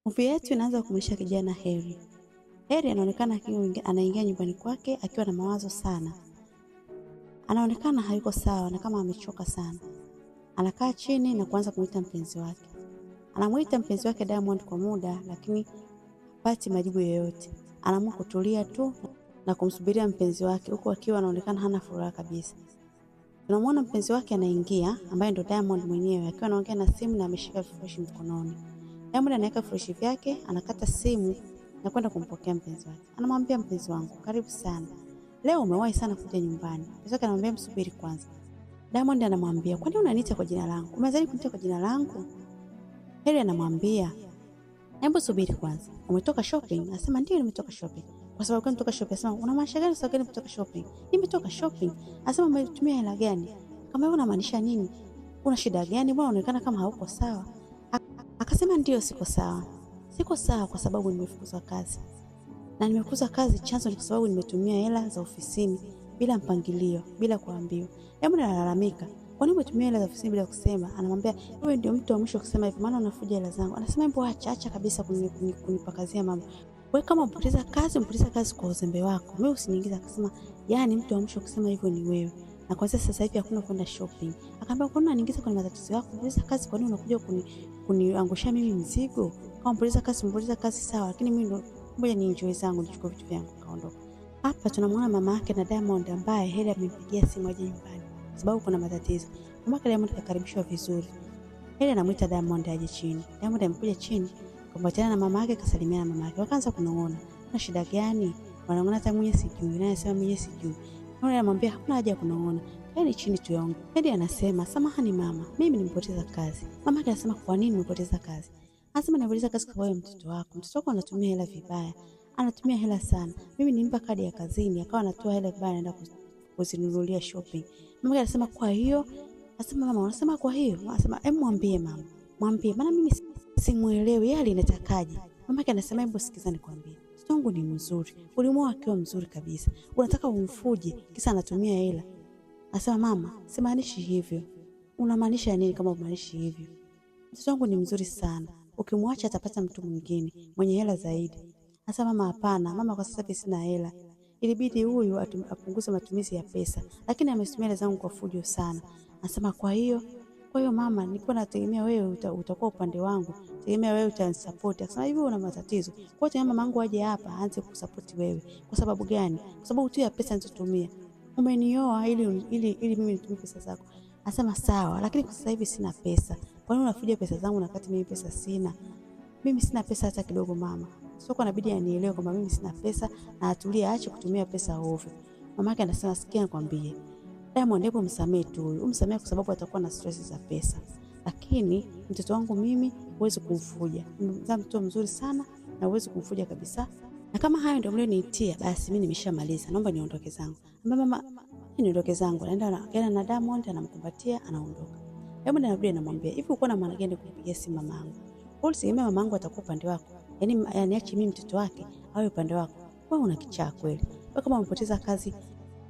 Movie yetu inaanza kumwonyesha kijana Harry. Harry anaonekana anaingia nyumbani kwake akiwa na mawazo sana. Anaonekana hayuko sawa na kama amechoka sana. Anakaa chini na kuanza kumuita mpenzi wake. Anamuita mpenzi wake Diamond kwa muda lakini hapati majibu yoyote. Anaamua kutulia tu na kumsubiria mpenzi wake huku akiwa anaonekana hana furaha kabisa. Tunamwona mpenzi wake anaingia ambaye ndo Diamond mwenyewe akiwa anaongea na simu na ameshika vifurushi mkononi. Diamond anaweka vifurushi vyake, anakata simu na kwenda kumpokea mpenzi wake. Anamwambia mpenzi wangu, karibu sana. Leo umewahi sana kuja nyumbani. Mpenzi wake anamwambia msubiri kwanza. Diamond anamwambia, "Kwani unaniita kwa jina langu? Umeanza kuniita kwa jina langu?" Harry anamwambia, "Hebu subiri kwanza. Umetoka shopping?" Anasema, "Ndio nimetoka shopping." "Kwa sababu gani umetoka shopping?" Anasema, "Unamaanisha gani sababu gani umetoka shopping?" "Nimetoka shopping." Anasema, "Umetumia hela gani?" Kama wewe unamaanisha nini? Una shida gani? Mbona unaonekana kama hauko sawa? Akasema, "Ndio siko sawa. Siko sawa kwa sababu nimefukuzwa kazi. Na nimefukuzwa kazi chanzo ni kwa sababu nimetumia hela za ofisini bila mpangilio, bila kuambiwa." Hebu nalalamika, "Kwa nini umetumia hela za ofisini bila kusema?" Anamwambia, "Wewe ndio mtu wa mwisho kusema hivyo, maana unafuja hela zangu." Anasema, "Hebu acha kabisa kunipakazia mambo. Wewe kama umepoteza kazi kwa uzembe wako. Mimi usiniingize." Akasema, "Yaani mtu wa mwisho kusema hivyo ni wewe. Na kwanza sasa hivi hakuna kwenda shopping." Akamwambia, "Kwa nini unaniingiza kwenye matatizo yako? Umepoteza kazi, kwa nini unakuja kuniangusha mimi mzigo? Kama umepoteza kazi sawa, lakini mimi ndo ngoja ni enjoy zangu, nichukue vitu vyangu." Kaondoka. Hapa tunamwona mama yake na Diamond ambaye Harry amempigia simu aje nyumbani sababu kuna matatizo. Mama yake Diamond kakaribishwa vizuri. Harry anamuita Diamond aje chini. Diamond amekuja chini, kumbatiana na mama yake, kasalimiana na mama yake. Wakaanza kunong'ona. "Una shida gani?" Wanang'ona, "Hata mwenyewe sijui." Naye anasema, "Mwenyewe sijui." Naye anamwambia, "Hakuna haja ya kunong'ona. Kaeni chini tuyaongee." Harry anasema, "Samahani mama, mimi nimepoteza kazi." Mama yake anasema, "Kwa nini umepoteza kazi?" Anasema, "Nimepoteza kazi kwa sababu ya mtoto wako. Mtoto wako anatumia hela vibaya. Anatumia hela sana. Mimi nimpa kadi ya kazini, akawa anatoa hela vibaya anaenda kuzinunulia shopping." Mama yake anasema, "Kwa hiyo?" Anasema, "Mama, unasema kwa hiyo?" Anasema, "Hebu mwambie mama. Mwambie, maana mimi simuelewi yeye alinatakaje." Mama yake anasema, "Hebu sikiza nikwambie. Mtoto wangu ni mzuri. Ulimwoa akiwa mzuri kabisa. Unataka umfuje kisa anatumia hela." Anasema, "Mama, simaanishi hivyo." "Unamaanisha nini kama umaanishi hivyo?" "Mtoto wangu ni mzuri sana. Ukimwacha atapata mtu mwingine mwenye hela zaidi." Anasema, "Mama, hapana. Mama, kwa sasa hivi sina hela. Ilibidi huyu apunguze matumizi ya pesa, lakini ametumia hela zangu kwa fujo sana." Anasema, "Kwa hiyo mama, nilikuwa nategemea wewe utakuwa upande wangu. Tegemea wewe utanisupport." Akasema, "Hivi una matatizo? Kwa hiyo mama yangu aje hapa aanze kusupport wewe. Kwa sababu gani?" "Kwa sababu tu ya pesa nilizotumia. Umenioa ili mimi nitumie pesa zako." Anasema, "Sawa, lakini kwa sasa hivi sina pesa. Kwa nini unafuja pesa zangu na wakati mimi pesa sina?" "Mimi sina pesa hata kidogo mama." Soko inabidi anielewe kwamba mimi sina pesa na atulie, aache kutumia pesa ovyo. Mama yake anasema, "Sikia nikwambie. Diamond, hebu msamee tu huyu. Umsamee kwa sababu atakuwa na stress za pesa. Lakini mtoto wangu mimi huwezi kumfuja. Mzaa mtoto mzuri sana na huwezi kumfuja kabisa. Na kama hayo ndio mlioniitia, basi mimi nimeshamaliza. Naomba niondoke zangu." Ambaye mama, "Niondoke zangu." Anaenda na Diamond, anamkumbatia, anaondoka. Diamond anarudi anamwambia, "Hivi uko na maana gani kumpigia simu mamangu? Ulisema mamangu atakuwa upande wako. Yaani aniache mimi mtoto wake awe upande wako. Wewe una kichaa kweli. Wewe kama umepoteza kazi,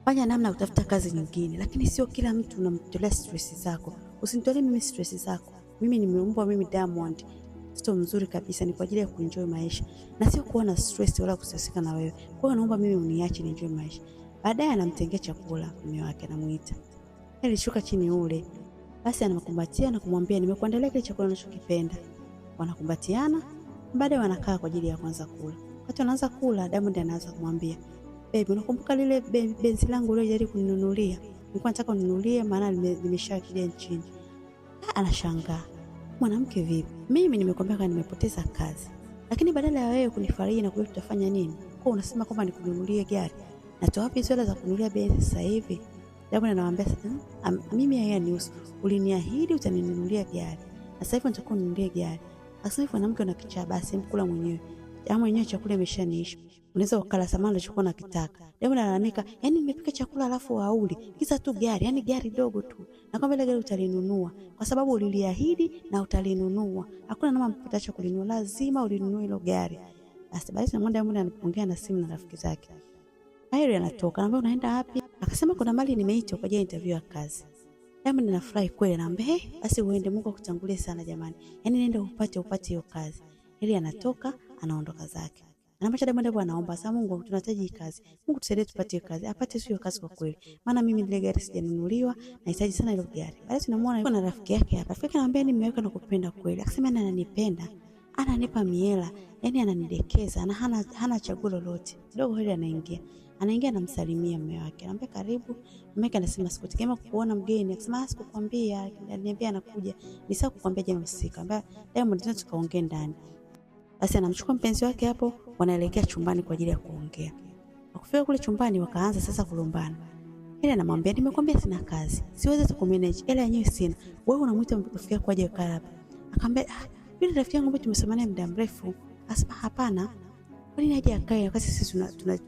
fanya namna utafuta kazi nyingine, lakini sio kila mtu unamtolea stress zako. Usinitolee mimi stress zako. Mimi nimeumbwa mimi Diamond. Mtoto mzuri kabisa, ni kwa ajili ya kuenjoy maisha na sio kuwa na stress wala kuteseka na wewe. Kwa hiyo naomba mimi uniache ni enjoy maisha." Baadaye anamtengea chakula mume wake, anamuita. Alishuka chini ule. Basi anamkumbatia na kumwambia, "Nimekuandalia kile chakula unachokipenda." Wanakumbatiana, baadaye wanakaa kwa ajili ya kuanza kula. Wakati wanaanza kula, Diamond anaanza kumwambia, "Baby, unakumbuka lile benzi langu uliyojaribu kuninunulia? Nilikuwa nataka uninunulie maana limeshakilia nchini." Anashangaa. "Mwanamke vipi? Mimi nimekwambia kama nimepoteza kazi. Lakini badala ya wewe kunifariji na kuambia tutafanya nini? Kwa unasema kwamba nikununulie gari. Natoa wapi hela za kununulia benzi sasa hivi?" Diamond anamwambia, "Mimi hayanihusu. Uliniahidi utaninunulia gari. Na sasa hivi nataka uninunulie gari." Akasema, "Hivi mwanamke una kichaa, basi mkula mwenyewe. Jamaa mwenyewe chakula imeshaniisha. Unaweza ukala samani unachokuwa unakitaka." Diamond analalamika, "Yaani nimepika chakula alafu hauli. Kisa tu gari, yaani gari dogo tu. Na kwamba ile gari utalinunua kwa sababu uliliahidi na utalinunua. Hakuna namna mpatacho kulinunua, lazima ulinunue hilo gari." Basi baadaye Diamond anaongea na simu na rafiki zake. Harry anatoka, anamwambia, "Unaenda wapi?" Akasema, "Kuna mali nimeitwa kwa ajili ya interview ya kazi." Diamond anafurahi kweli, anamwambia, "Basi uende, Mungu akutangulie sana jamani. Yaani nenda upate hiyo kazi." Heri anatoka anaondoka zake. Anamwacha Diamond hapo anaomba, "Sasa Mungu tunahitaji kazi. Mungu tusaidie tupate kazi." Apate sio kazi kwa kweli. Maana mimi ile gari sijanunuliwa, nahitaji sana ile gari. Baadaye tunamuona yuko na rafiki yake hapa. Rafiki anamwambia nimeweka na kupenda kweli. Akasema ananipenda. Ananipa miela, yani ananidekeza na hana chaguo lolote. Kidogo Heri anaingia. Anaingia anamsalimia mume wake. Anamwambia karibu. Mume wake anasema sikutegemea kukuona mgeni. Akasema sikukwambia, aliniambia anakuja. Nisahau kukwambia jana usiku. Anambia Diamond tena tukaongea ndani. Basi anamchukua mpenzi wake hapo, wanaelekea chumbani kwa ajili ya kuongea. Wakifika kule chumbani wakaanza sasa kulumbana. Ile anamwambia nimekwambia sina kazi. Siwezi kumanage. Hela yenyewe sina. Wewe unamuita mfikia kwa ajili ya kaa hapa. Akamwambia yule rafiki yangu ambaye tumesoma naye muda mrefu. Asema hapana. Kwa nini aje akae wakati sisi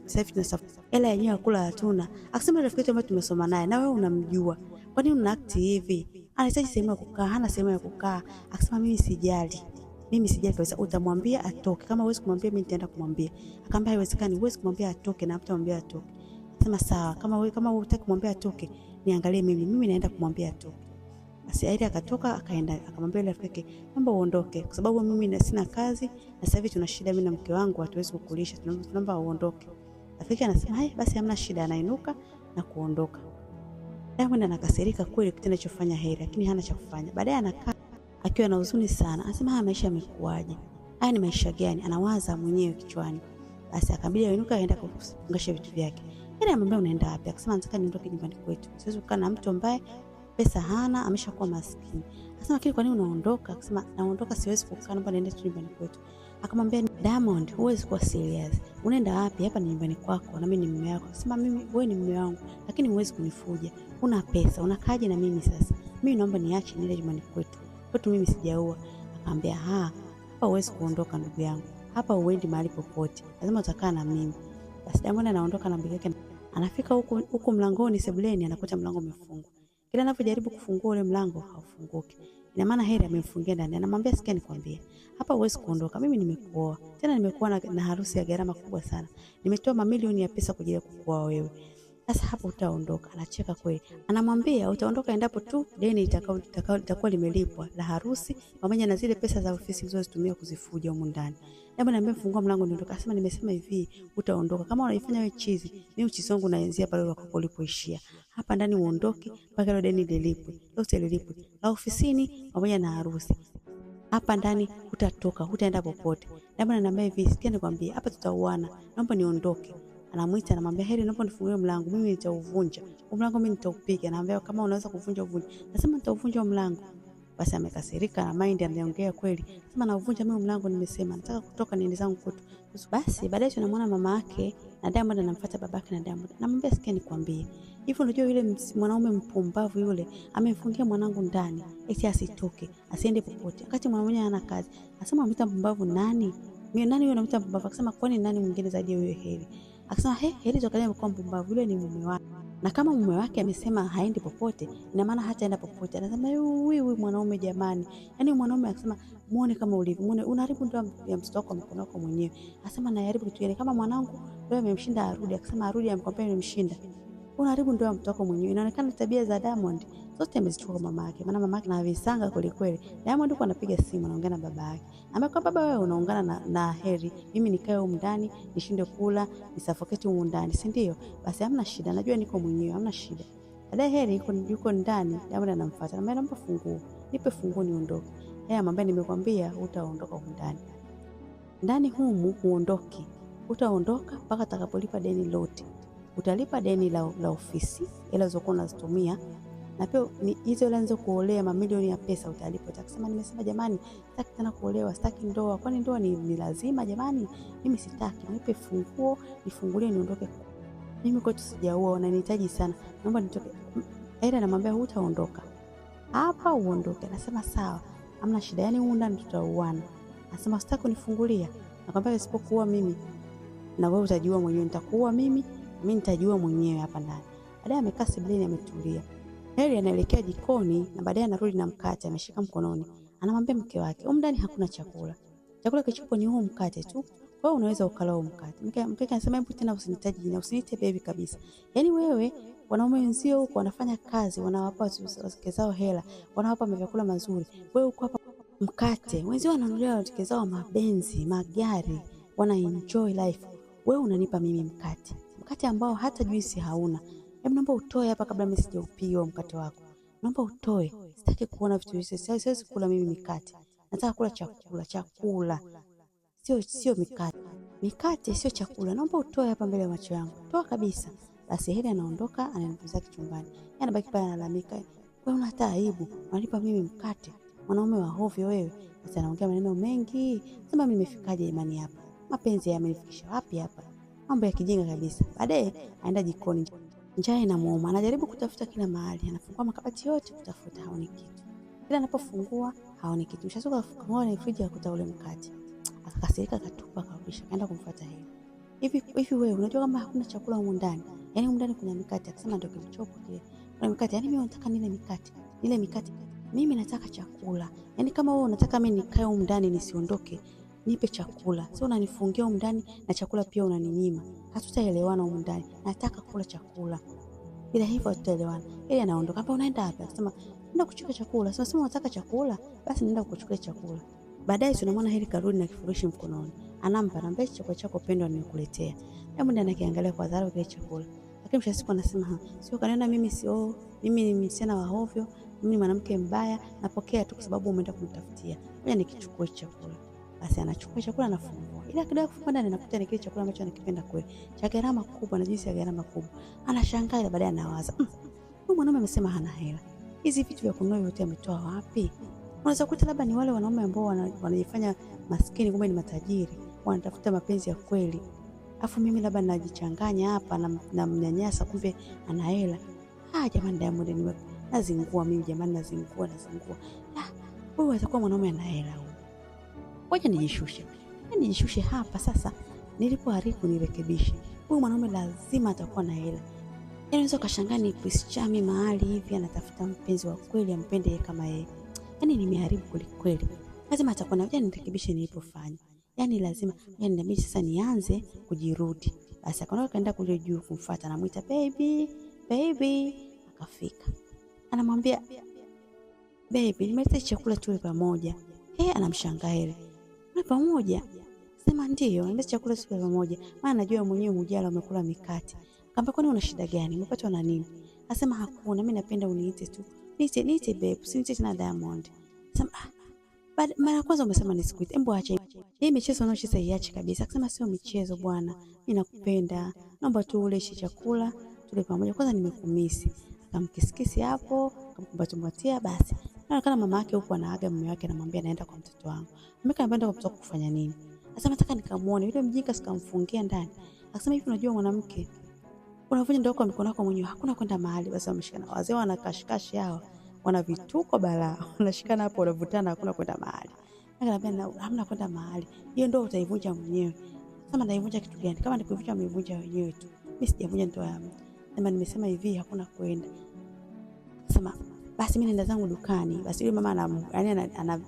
sasa hivi tunasafuta hela yenyewe akula hatuna. Akasema rafiki yetu ambaye tumesoma naye na wewe unamjua. Kwa nini una act hivi? Anahitaji sehemu ya kukaa, hana sehemu ya kukaa. Akasema mimi sijali. Mimi sijali kabisa, utamwambia atoke. Kama huwezi kumwambia mimi nitaenda kumwambia. Akamwambia haiwezekani, huwezi kumwambia atoke na mtamwambia atoke. Akasema sawa, kama hutaki kumwambia atoke, niangalie mimi naenda kumwambia atoke. Basi Aida akatoka akaenda akamwambia yule rafiki, "Naomba uondoke kwa sababu mimi sina kazi na sasa hivi tuna shida mimi na mke wangu hatuwezi kukulisha. Tunaomba uondoke." Rafiki anasema, "Hai, basi hamna shida." Anainuka na kuondoka. Diamond anakasirika kweli kitendo alichofanya Heri, lakini hana cha kufanya. Baadaye anakaa akiwa na huzuni sana. Anasema haya maisha yamekuaje? Haya ni maisha gani? Anawaza mwenyewe kichwani. Basi akabidi ainuka aenda kufungasha vitu vyake. Yeye anamwambia unaenda wapi? Akasema nataka niondoke nyumbani kwetu. Siwezi kukaa na mtu ambaye pesa hana, ameshakuwa maskini. Akasema lakini kwa nini unaondoka? Akasema naondoka, siwezi kukaa, naomba niende tu nyumbani kwetu. Akamwambia Diamond, huwezi kuwa serious. Unaenda wapi? Hapa ni nyumbani kwako na mimi ni mume wako. Akasema wewe ni mume wangu, lakini huwezi kunifuja. Una pesa, unakaaje na mimi sasa? Mimi naomba niache niende nyumbani kwetu. Kwetu mimi sijaoa. Akamwambia hapa huwezi kuondoka ndugu yangu. Hapa uendi mahali popote. Lazima utakaa na mimi. Basi Diamond anaondoka na begi yake. Anafika huko mlangoni sebuleni anakuta mlango umefungwa. Kila anapojaribu kufungua ule mlango haufunguki. Ina maana Heri amemfungia ndani. Anamwambia sikia nikwambie. Hapa huwezi kuondoka. Mimi nimekuoa. Tena nimekuwa na harusi ya gharama kubwa sana. Nimetoa mamilioni ya pesa kwa ajili ya kukuoa wewe. Sasa hapo utaondoka. Anacheka kweli. Anamwambia utaondoka endapo tu deni litakuwa limelipwa la harusi pamoja na zile pesa za ofisi ulizozitumia kuzifuja huko ndani. Hebu niambie fungua mlango niondoka. Akasema nimesema hivi utaondoka. Kama unaifanya wewe chizi, mimi uchizi wangu naanzia pale wako ulipoishia. Hapa ndani uondoke mpaka ile deni lilipwe. Lote lilipwe. La ofisini pamoja na harusi. Hapa ndani hutatoka, hutaenda popote. Hebu niambia hivi sikia nikwambie hapa tutauana. Naomba niondoke. Anamuita anamwambia Heri naomba nifungulie mlango, mimi nitauvunja. Mlango mimi nitaupiga. Anamwambia kama unaweza kuvunja uvunje. Nasema nitauvunja mlango. Basi amekasirika na mind anaongea kweli. Nasema nauvunja mimi mlango, nimesema nataka kutoka niende zangu kwetu. Basi baadaye tunamwona mama yake na Diamond anamfuata babake na Diamond. Anamwambia sikia nikwambie. Hivi unajua yule mwanaume mpumbavu yule amemfungia mwanangu ndani eti asitoke, asiende popote. Wakati mwanaume ana kazi. Anasema amemta mpumbavu nani? Mimi nani yule anamta mpumbavu? Akasema kwani nani mwingine zaidi ya huyo Heri? Akasema Heri toka leo amekuwa mpumbavu, yule ni mume wake. Na kama mume wake amesema haendi popote, ina maana hataenda popote. Anasema wewe mwanaume jamani. Yaani mwanaume akasema muone kama ulivyo. Muone unaharibu ndoa ya mtoto wako mkono wako mwenyewe. Akasema naharibu kitu gani? Kama mwanangu leo amemshinda arudi. Akasema arudi amkwambia nimemshinda. Unaharibu ndoa ya mtoto wako mwenyewe. Inaonekana tabia za Diamond zote amezichukua kwa mama yake. Maana mama yake na visanga kweli kweli. Diamond yuko anapiga simu anaongea na baba yake. Amekuwa baba wewe unaungana na Heri. Mimi nikae huko ndani, nishinde kula, nisafoketi huko ndani, si ndio? Basi hamna shida. Najua niko mwenyewe, hamna shida. Baadaye Heri yuko ndani, Diamond anamfuata. Anamwambia naomba funguo. Nipe funguo niondoke. Yeye anamwambia nimekwambia utaondoka huko ndani. Ndani humu huondoki. Utaondoka mpaka atakapolipa deni lote. Utalipa deni la ofisi, hela zilizokuwa unazitumia. Na pia hizo hela nizo kuolea mamilioni ya pesa utalipa. Utakisema nimesema jamani, sitaki tena kuolewa, sitaki ndoa. Kwani ndoa ni lazima jamani? Mimi sitaki. Nipe funguo, nifungulie niondoke. Mimi kwetu sijaoa, unanihitaji sana. Naomba nitoke. Aida anamwambia hutaondoka. Hapa uondoke. Anasema sawa. Hamna shida. Yaani huko ndani tutauana. Anasema sitaki kunifungulia. Nakwambia isipokuwa mimi na wewe utajua mwenyewe, nitakuua mimi nitajua mwenyewe hapa ndani. Baadaye amekaa sebuleni ametulia. Heri anaelekea jikoni na baadaye anarudi na mkate ameshika mkononi. Anamwambia mke wake, "Huko ndani hakuna chakula. Chakula kilichopo ni huu mkate tu. Wewe unaweza ukala huu mkate." Mke anasema, "Hebu tena usinitaje jina, usiniite baby kabisa. Yaani wewe wanaume wenzio huko wanafanya kazi, wanawapa wake zao hela, wanawapa vyakula mazuri. Wewe uko hapa mkate. Wenzio wananunulia watoto zao mabenzi, magari, wana enjoy life. Wewe unanipa mimi mkate. Mkate ambao hata juisi hauna. Hebu naomba utoe hapa kabla mimi sijaupiwa mkate wako. Naomba utoe. Sitaki kuona vitu hivi. Siwezi kula mimi mikate. Nataka kula chakula. Sio mikate. Mikate sio chakula. Naomba utoe hapa mbele ya macho yangu. Toa kabisa. Basi Heri anaondoka, ananifuza kichumbani. Yeye anabaki pale analalamika. Wewe una hata aibu. Unanipa mimi mkate. Mwanaume wa hovyo wewe. Sasa anaongea maneno mengi. Sema mimi nimefikaje imani hapa? Mapenzi yamenifikisha wapi hapa? Mambo ya kijinga kabisa. Baadaye aenda jikoni. Njaa inamuuma. Anajaribu kutafuta kila mahali. Anafungua makabati yote kutafuta, haoni kitu. Kila anapofungua haoni kitu. Mshasuka kufungua na friji akakuta ule mkate. Akakasirika, akatupa, akarudisha. Kaenda kumfuata Heri. Hivi wewe unajua kama hakuna chakula humu ndani? Yaani humu ndani kuna mikate. Akasema ndio kilichopo kile. Kuna mikate. Yaani mimi nataka nile mikate. Nile mikate. Mimi nataka chakula. Yaani kama wewe unataka mimi nikae humu ndani nisiondoke, nipe chakula. Sio unanifungia humu ndani na chakula pia unaninyima. Hatutaelewana humu ndani. Nataka kula chakula. Bila hivyo hatutaelewana. Yeye anaondoka. Hapa unaenda wapi? Akasema nenda kuchukua chakula. Sasa unataka chakula? Basi nenda kuchukua chakula. Baadaye tunamwona Heri karudi na kifurushi mkononi. Anampa chakula chako pendwa nimekuletea. Hebu ndio anakiangalia kwa dharau kile chakula. Lakini mwisho siku anasema, sio kanena mimi mimi ni msichana wa hovyo, mimi ni mwanamke mbaya, napokea tu kwa sababu umeenda kunitafutia. Ngoja nikichukue chakula. Basi anachukua chakula anafungua. Ila kidogo kufungua ndani anakuta ni kile chakula ambacho anakipenda kweli. Cha gharama kubwa na jinsi ya gharama kubwa. Anashangaa ila baadaye anawaza, huyu mwanaume amesema hana hela. Hizi vitu vya kununua yote ametoa wapi? Unaweza kukuta labda ni wale wanaume ambao wanajifanya maskini kumbe ni matajiri, wanatafuta mapenzi ya kweli. Afu mimi labda najichanganya hapa na mnyanyasa kumbe ana hela. Jamani Diamond nazingua mimi jamani nazingua. Huyu atakuwa mwanaume ana hela huyu. Ngoja nijishushe hapa sasa. Nilipoharibu nirekebishe. Huyu mwanaume lazima atakuwa na hela. Yaani unaweza kashangaa ni Prince Charming mahali hivi anatafuta mpenzi wa kweli ampende yeye kama yeye. Yaani nimeharibu kweli. Lazima atakuwa na, ngoja nirekebishe nilipofanya. Yaani lazima, inabidi sasa nianze kujirudi. Basi akaenda kule juu kumfuata, anamuita baby. Akafika. Anamwambia, baby, nimeleta chakula tule pamoja. Anamshangaa Heri. Tule pamoja? Sema ndio, nimeleta chakula tule pamoja. Maana najua mwenyewe hujala umekula mikate. Akamwambia kwani una shida gani? Umepatwa na nini? Akasema hakuna, mimi napenda uniite tu. Niite babe, usiniite tena Diamond. Sema mara kwanza umesema nisikuite. Embo acha. Hii michezo unaocheza iache kabisa. Akasema sio michezo bwana. Mimi nakupenda. Naomba tu ule chakula tule pamoja. Kwanza nimekumisi. Akamkisikisi hapo, akamkumbatia basi. Inaonekana mama yake huko anaaga mume wake anamwambia naenda kwa mtoto wangu. Mimi anaenda kwa mtoto kufanya nini? Akasema nataka nikamuone. Yule mjinga sikamfungia ndani. Akasema hivi unajua mwanamke unavunja ndoa kwa mikono yako mwenyewe. Hakuna kwenda mahali. Basi wameshikana. Wazee wanakashikashi hao. Wana vituko balaa. Wanashikana hapo wanavutana hakuna kwenda mahali. Akaniambia hamna kwenda mahali. Hiyo ndio utaivunja mwenyewe. Sema naivunja kitu gani? Kama nikuvunja umeivunja wenyewe tu. Mimi sijavunja ndoa yangu. Sema nimesema hivi hakuna kwenda. Sema basi mimi nenda zangu dukani. Basi yule mama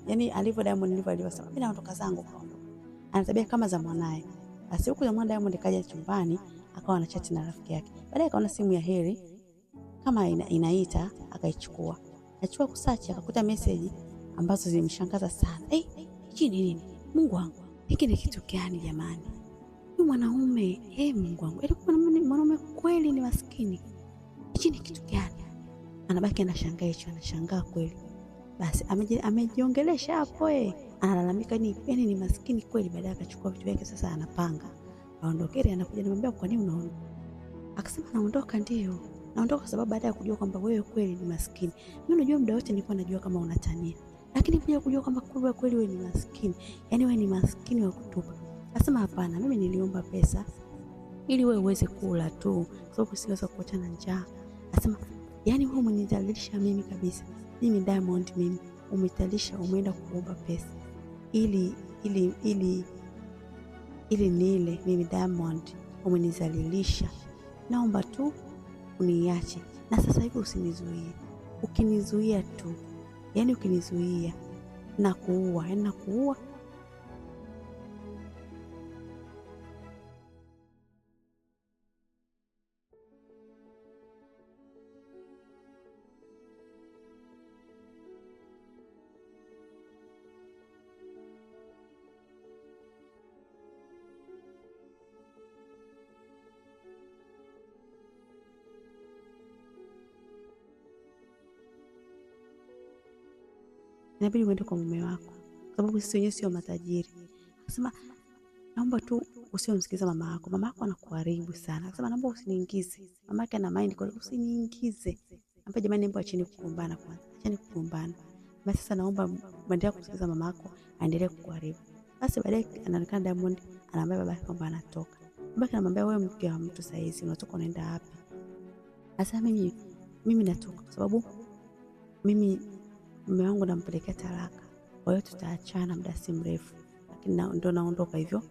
yani alivyo Diamond alivyosema mimi naondoka zangu kaondoka. Anatabia kama za mwanae. Basi huko zamani Diamond kaja chumbani akawa anachati na rafiki yake. Baadaye akaona simu ya Heri kama inaita akaichukua. Achukua kusearch akakuta message ambazo zimshangaza sana. Hiki ni nini? Mungu wangu. Hiki ni kitu gani jamani? Huyu mwanaume, Mungu wangu. Alikuwa mwanaume kweli ni maskini. Hiki ni kitu gani? Anabaki anashangaa anashangaa kweli. Basi amejiongelesha hapo analalamika ni maskini kweli. Baadaye akachukua vitu vyake sasa anapanga. Aondoke. Anakuja anamwambia kwa nini unaondoka? Akasema naondoka ndio. Naondoka sababu baada ya kujua kwamba wewe kweli ni maskini. Mimi unajua muda wote nilikuwa najua kama unatania. Lakini pia kujua kwamba kweli wewe ni maskini. Yaani wewe ni maskini wa kutupa. Akasema hapana, mimi niliomba pesa ili wewe uweze kula tu. Kwa sababu siweza kuacha na njaa. Akasema yaani wewe umenidhalilisha mimi kabisa. Mimi Diamond mimi umetalisha umeenda kuomba pesa. Ili nile mimi Diamond umenidhalilisha. Naomba tu uniache. Na sasa hivi usinizuie. Ukinizuia tu. Yaani ukinizuia nakuua. inabidi uende kwa mume wako, sababu sisi wenyewe sio matajiri. Akasema naomba tu usiomsikiza mama yako. Mama yako anakuharibu sana. Akasema naomba usiniingize. Mama yake ana mind kwa usiniingize. Naomba jamani, naomba acheni kugombana kwanza. Acheni kugombana. Basi sasa naomba muendelee kusikiza mama yako, aendelee kukuharibu. Basi baadaye anaonekana Diamond anamwambia babake kwamba anatoka. Babake anamwambia wewe mke wa mtu saa hizi unatoka unaenda wapi? Sasa mimi natoka kwa sababu mimi mume wangu nampelekea talaka. Kwa hiyo tutaachana muda si mrefu. Lakini ndo naondoka hivyo.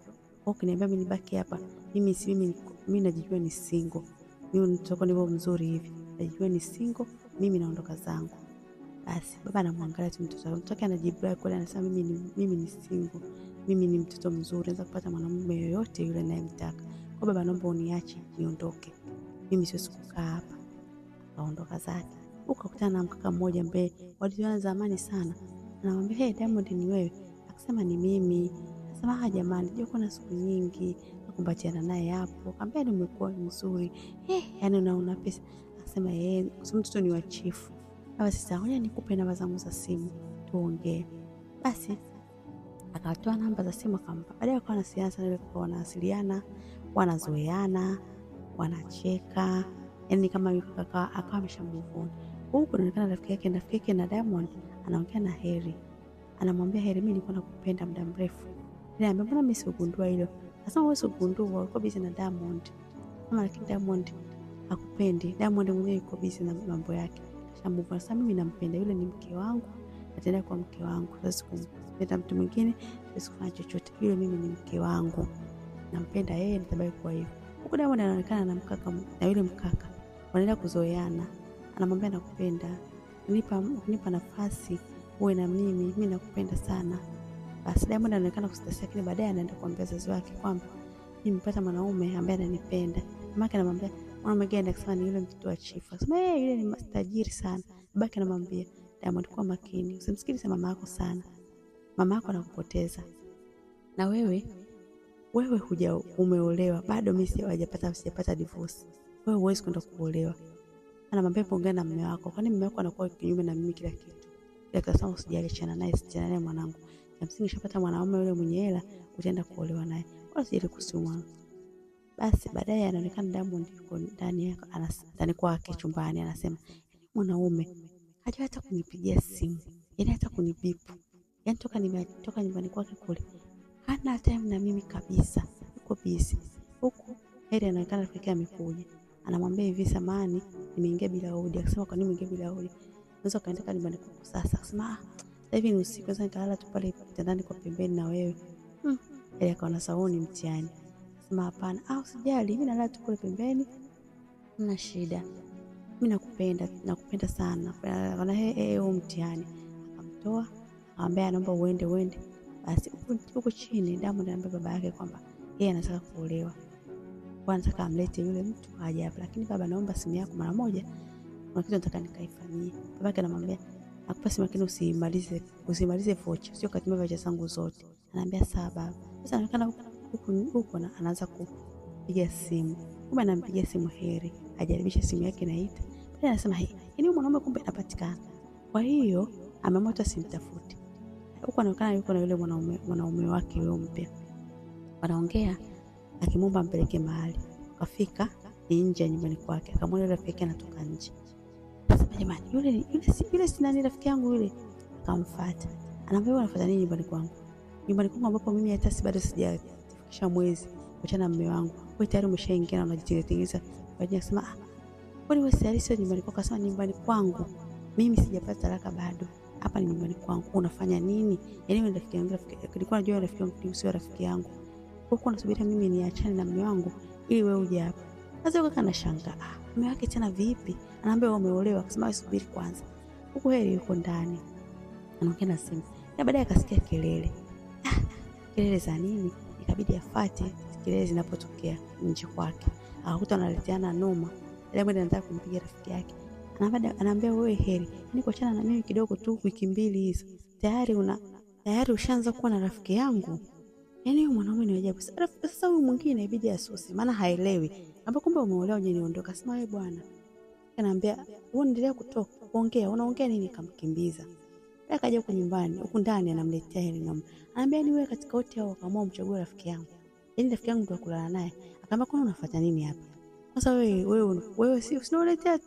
Ukiniambia mimi nibaki hapa, mimi najijua ni single. Mimi nitoko nipo mzuri hivi. Najijua ni single, mimi naondoka zangu. Basi baba anamwangalia tu mtoto. Mtoto anajibu kweli, anasema mimi ni single. Mimi ni mtoto mzuri, naweza kupata mwanamume yoyote yule ninayemtaka. Kwa baba naomba uniache niondoke. Mimi siwezi kukaa hapa. Kaondoka zake. Ukakutana na mkaka mmoja ambaye walijuana zamani sana. Anamwambia, "Hey Diamond, ni wewe?" Akasema, "Ni mimi." Akasema, jamani, ndio kuna siku nyingi nakumbatiana naye hapo. Akamwambia, "Ni umekuwa mzuri." Yani unaona pesa. Akasema, mtoto ni wa chifu." Basi sasa ngoja nikupe namba zangu za simu tuongee. Basi akatoa namba za simu akampa. Baadaye wakawa wanawasiliana, wanazoeana, wanacheka. Yaani kama akawa ameshamove on. Huko inaonekana rafiki yake na Diamond anaongea na Harry. Anamwambia Harry, mimi nilikuwa nakupenda muda mrefu. Yeye anamwambia, mbona mimi sikugundua hilo? Sasa wewe sikugundua, uko busy na Diamond. Kama lakini Diamond hakupendi. Diamond mwenyewe yuko busy na mambo yake. Kashamove on. Sasa mimi nampenda, yule ni mke wangu, ataenda kwa mke wangu. Sasa kumpenda mtu mwingine, siwezi kufanya chochote. Yule mimi ni mke wangu. Nampenda yeye, nitabaki kwa hivyo. Huko Diamond anaonekana na yule mkaka. Wanaenda kuzoeana. Anamwambia nakupenda. Nipa nafasi uwe na mimi nakupenda sana. Basi Diamond anaonekana kustasika, lakini baadaye anaenda kuambia wazazi wake kwamba nimepata mwanaume ambaye ananipenda. Mama anamwambia, "Mwanaume gani?" Akasema, "Ni yule mtoto wa chifu." Akasema, "Yule ni tajiri sana." Babake anamwambia, "Diamond, kuwa makini. Usimsikilize mama yako sana. Mama yako anakupoteza. Na wewe umeolewa. Bado mimi sijapata divorce. Wewe huwezi kwenda kuolewa." Anamwambia, "Ongea na mume wako. Kwani mume wako anakuwa kinyume na mimi kila kitu?" Akasema, "Usijali, achana naye mwanangu. Na msingi nishapata mwanaume yule mwenye hela, utaenda kuolewa naye. Wala usijali kuhusu." Basi baadaye anaonekana Diamond yuko ndani kwake chumbani, anasema, "Mwanaume haja hata kunipigia simu. Yaani hata kunibipu. Yaani toka nyumbani kwake kule. Hana time na mimi kabisa. Yuko busy." Huku Harry anaonekana rafiki amekuja. Anamwambia hivi, "Samahani, nimeingia bila hodi." Akasema, "Kwa nini umeingia bila hodi? Unaweza kaenda nyumbani kwako sasa." Akasema, "Sasa hivi ni usiku, sasa nikalala tu pale kitandani kwa pembeni na wewe." Ile akaona saoni mtihani. Akasema, "Hapana, usijali, mimi nalala tu pale pembeni. Huna shida. Mimi nakupenda sana." Akaona huo mtihani. Akamtoa, akamwambia, "Naomba uende." Basi huko chini Diamond anamwambia baba yake kwamba yeye anataka kuolewa. Kwanza kamlete yule mtu aje hapa, lakini baba, naomba simu yako mara moja. Kuna kitu nataka nikaifanyie. Babake anamwambia, "Nakupa simu lakini usimalize vocha. Sio katumia vocha zangu zote." Anamwambia, "Sawa baba." Sasa anaonekana huko anaanza kupiga simu. Kumbe anampigia simu Harry. Ajaribisha simu yake inaita. Baadaye anasema, "Yaani mwanaume kumbe anapatikana." Kwa hiyo ameamua tu asimtafute. Huko anaonekana yuko na yule mwanaume wake yule mpya. Wanaongea akimwomba ampeleke mahali. Kafika ni nje ya nyumbani kwake. Akamwona rafiki yake anatoka nje. Sasa jamani, yule si nani rafiki yangu yule? Akamfuata. Anamwambia, "Unafuata nini nyumbani kwangu?" "Nyumbani kwangu ambapo mimi hata bado sijafikisha mwezi kuachana na mume wangu. Wewe tayari umeshaingia na unajitengeneza." Baadaye akasema, "Kwani wewe tayari sio nyumbani kwako?" Akasema, "Nyumbani kwangu. Mimi sijapata talaka bado. Hapa ni nyumbani kwangu. Unafanya nini?" Yaani wewe rafiki yangu, nilikuwa najua rafiki yangu sio rafiki yangu. Huko unasubiri mimi niachane na mume wangu ili wewe uje hapa. Sasa kaka anashangaa, mume wake tena vipi? Anaambia wewe umeolewa. Akasema, "Subiri kwanza." Huko Harry yuko ndani. Anaongea na simu. Na baadaye akasikia kelele. Kelele za nini? Ikabidi afuate kelele zinapotokea nje kwake. Akakuta wanaleteana noma. Diamond anataka kumpiga rafiki yake. Anaambia, "Wewe Harry, kuachana na mimi kidogo tu, wiki 2 hizo. Tayari ushaanza kuwa na rafiki yangu." Yaani huyu mwanaume ni ajabu. Sasa huyu mwingine ibidi asusi, maana haelewi. Ambapo kumbe umeolewa uje niondoka. Sema, "Wewe bwana." Anamwambia, "Wewe endelea kutoka. Unaongea nini?" Kamkimbiza. Akaja huko nyumbani, huko ndani anamletea Heri ng'ombe. Anambia ni wewe katika wote hao kama umchague rafiki yangu. Yaani rafiki yangu ndo kulala naye. Akamwambia kwa nini unafuata nini hapa? Sasa wewe si unaoletea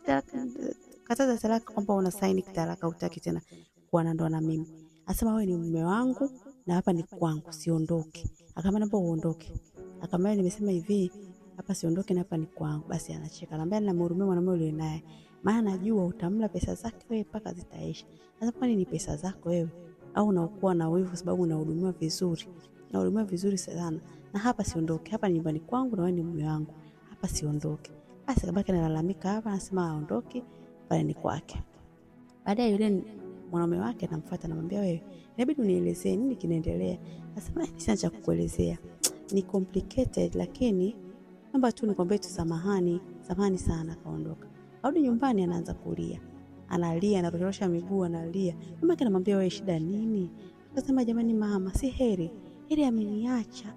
kataza talaka kwamba una saini kitalaka hutaki tena kuwa na ndoa na mimi. Asema wewe ni mume wangu na hapa ni kwangu, siondoke. Akamwambia naomba uondoke. Akamwambia nimesema hivi, hapa siondoke na hapa ni kwangu. Basi anacheka. Anambia ninamhurumia mwanamume yule naye. Maana najua utamla pesa zake wewe mpaka zitaisha. Sasa kwa nini pesa zako wewe? Au unakuwa na wivu sababu unahudumiwa vizuri. Unahudumiwa vizuri sana. Na hapa siondoke. Hapa ni nyumbani kwangu na wewe ni mume wangu. Hapa siondoke. Basi akabaki analalamika hapa, anasema aondoke pale ni kwake. Baadaye yule mwanamume wake anamfuata, anamwambia wewe, inabidi unielezee nini kinaendelea. Anasema sina cha kukuelezea. Ni complicated lakini naomba tu nikwambie tu samahani sana. Kaondoka. Arudi nyumbani anaanza kulia. Analia, anarorosha miguu, analia. Mama yake anamwambia wewe shida nini? Akasema jamani mama, si Heri ameniacha.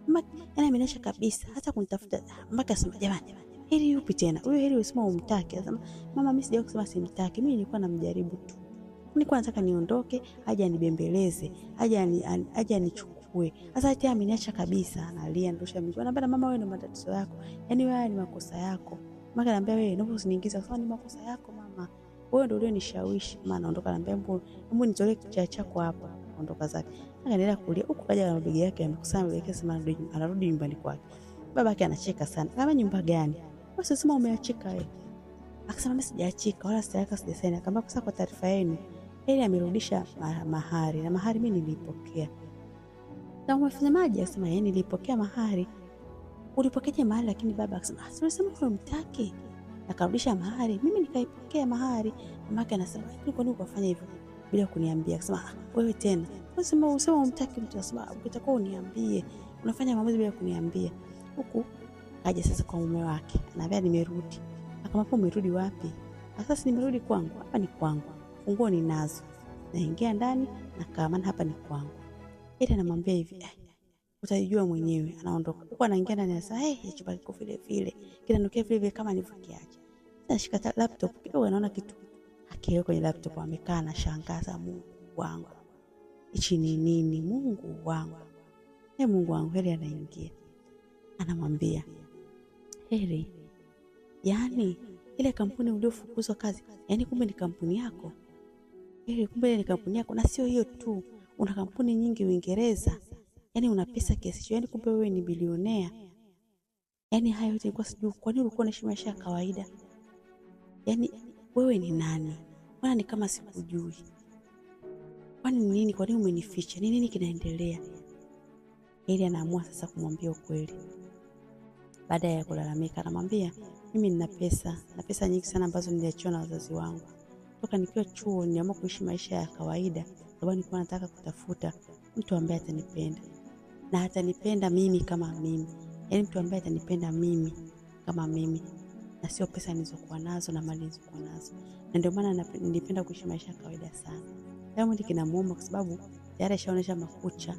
Mama ameniacha kabisa hata kunitafuta. Mama akasema jamani, Heri yupi tena? Huyo Heri usema umtaki. Akasema mama mimi sijawahi kusema simtaki. Mimi nilikuwa namjaribu tu. Nilikuwa nataka niondoke, aje anibembeleze, aje anichukue. Sasa hata ameniacha kabisa, analia, anarusha miguu. Anambia mama wewe ndo matatizo yako. Yaani wewe ni makosa yako. Mama anambia wewe naomba usiniingize. Sasa ni makosa yako mama. Wewe ndio ulionishawishi. Mama anaondoka, anambia hebu nitolee kichwa chako hapa. Ondoka zake. Akaendelea kulia. Huko kaja na mabegi yake amekusanya mabegi yake, sema anarudi nyumbani kwake. Babake anacheka sana. Kama nyumba gani? Wewe sema umeachika wewe. Akasema mimi sijaachika wala sitaka sijasaini. Akamwambia kwa taarifa yenu Heri amerudisha mahari na mahari mimi nilipokea. Na umefanyamaje? Akasema yeye nilipokea mahari. Ulipokeaje mahari? Lakini baba akasema unasema unamtaki. Akarudisha mahari, mimi nikaipokea mahari. Mamake anasema kwa nini ukafanya hivyo bila kuniambia? Akasema wewe tena unasema umtaki mtu, akasema ukitakuwa uniambie, unafanya maamuzi bila kuniambia. Huku kaja sasa kwa mume wake, anambia nimerudi. Akamwambia umerudi wapi? Sasa nimerudi kwangu, hapa ni kwangu. Funguo ninazo. Naingia ndani na kama hapa ni kwangu. Heri anamwambia hivi, utajijua mwenyewe. Anaondoka. Huko anaingia ndani anasema chumba kiko vile vile. Kinanukia vile vile kama nilivyokiacha. Sasa shika laptop kidogo, anaona kitu. Akiweka kwenye laptop amekaa na shangaza, Mungu wangu. Hichi ni nini? Mungu wangu. Mungu wangu. Heri anaingia. Anamwambia, Heri, yani ile kampuni uliofukuzwa kazi, yani kumbe ni kampuni yako. Heri, kumbe ni kampuni yako, na sio hiyo tu. Una kampuni nyingi Uingereza. Yani una pesa kiasi hicho. Yani kumbe wewe ni bilionea. Yani hayo yote nilikuwa sijui. Kwa nini ulikuwa unaishi maisha ya kawaida? Yani wewe ni nani? Mbona ni kama sikujui? Kwani nini? Kwa nini umenificha? Nini kinaendelea? Heri anaamua sasa kumwambia ukweli. Baada ya kulalamika anamwambia, mimi nina pesa nyingi sana ambazo niliachiwa na wazazi wangu. Toka nikiwa chuo niliamua kuishi maisha ya kawaida sababu nilikuwa nataka kutafuta mtu ambaye atanipenda. Na atanipenda mimi kama mimi. Yaani mtu ambaye atanipenda mimi kama mimi. Na sio pesa nilizokuwa nazo na mali nilizokuwa nazo. Na ndio maana nilipenda kuishi maisha ya kawaida sana. Diamond kinamuuma kwa sababu tayari ashaonesha makucha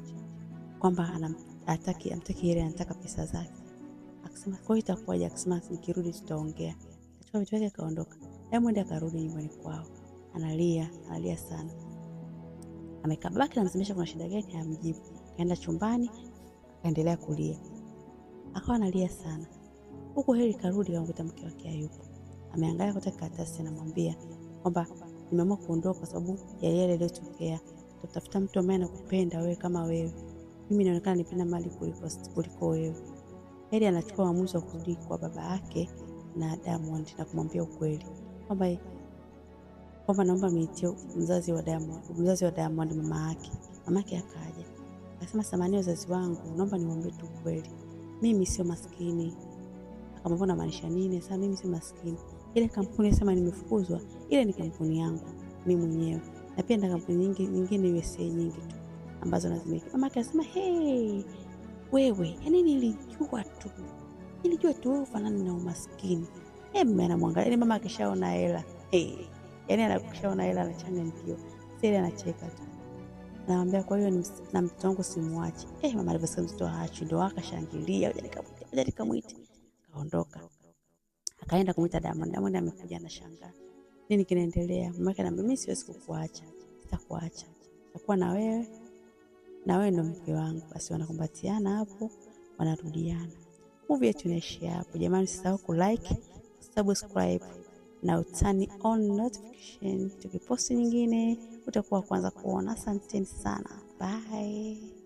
kwamba amtaki Heri, anataka pesa zake. Akasema kwa hiyo itakuwaje? Akasema nikirudi tutaongea. Akachukua vitu vyake akaondoka. Diamond akarudi nyumbani kwao. Analia sana. Amekaa, babake anamsemesha kuna shida gani, hamjibu. Kaenda chumbani akaendelea kulia. Akawa analia sana. Huko Heri karudi akamkuta mke wake hayupo. Ameangalia kutoka karatasi, anamwambia kwamba nimeamua kuondoka kwa sababu ya yale yaliyotokea. Tutafuta mtu ambaye anakupenda wewe kama wewe. Mimi naonekana nipenda mali kuliko wewe. Heri anachukua uamuzi wa kurudi kwa baba yake na Diamond na kumwambia ukweli kwamba naomba niitie mzazi wa Diamond mama yake. Mama yake akaja. Akasema samahani wazazi wangu, naomba niwaambie tu ukweli. Mimi sio maskini. Akamwambia unamaanisha nini? Sasa mimi sio maskini. Ile kampuni sema nimefukuzwa, ile ni kampuni yangu mimi mwenyewe. Na pia na kampuni nyingine USA nyingi tu ambazo nazimiliki. Mama yake akasema wewe, yani nilijua tu wewe ufanani na umaskini. Mimi anamwangalia, yani mama akishaona hela. Yani anakishaona hela anachanganyikiwa. Sasa anacheka tu. Anamwambia kwa hiyo na mtoto wangu simwache. Mama alivyosema mtoto haachi, ndio akashangilia, hoja nikamwite. Kaondoka. Akaenda kumuita Diamond. Diamond amekuja anashangaa. Nini kinaendelea? Mama yake anamwambia mimi siwezi kukuacha. sitakuacha, nitakuwa na wewe ndo mke wangu. Basi wanakumbatiana hapo, wanarudiana. Movie yetu inaishia hapo. Jamani, usisahau kulike, subscribe na turn on notification. Tukiposti nyingine utakuwa kwanza kuona. Asanteni sana. Bye.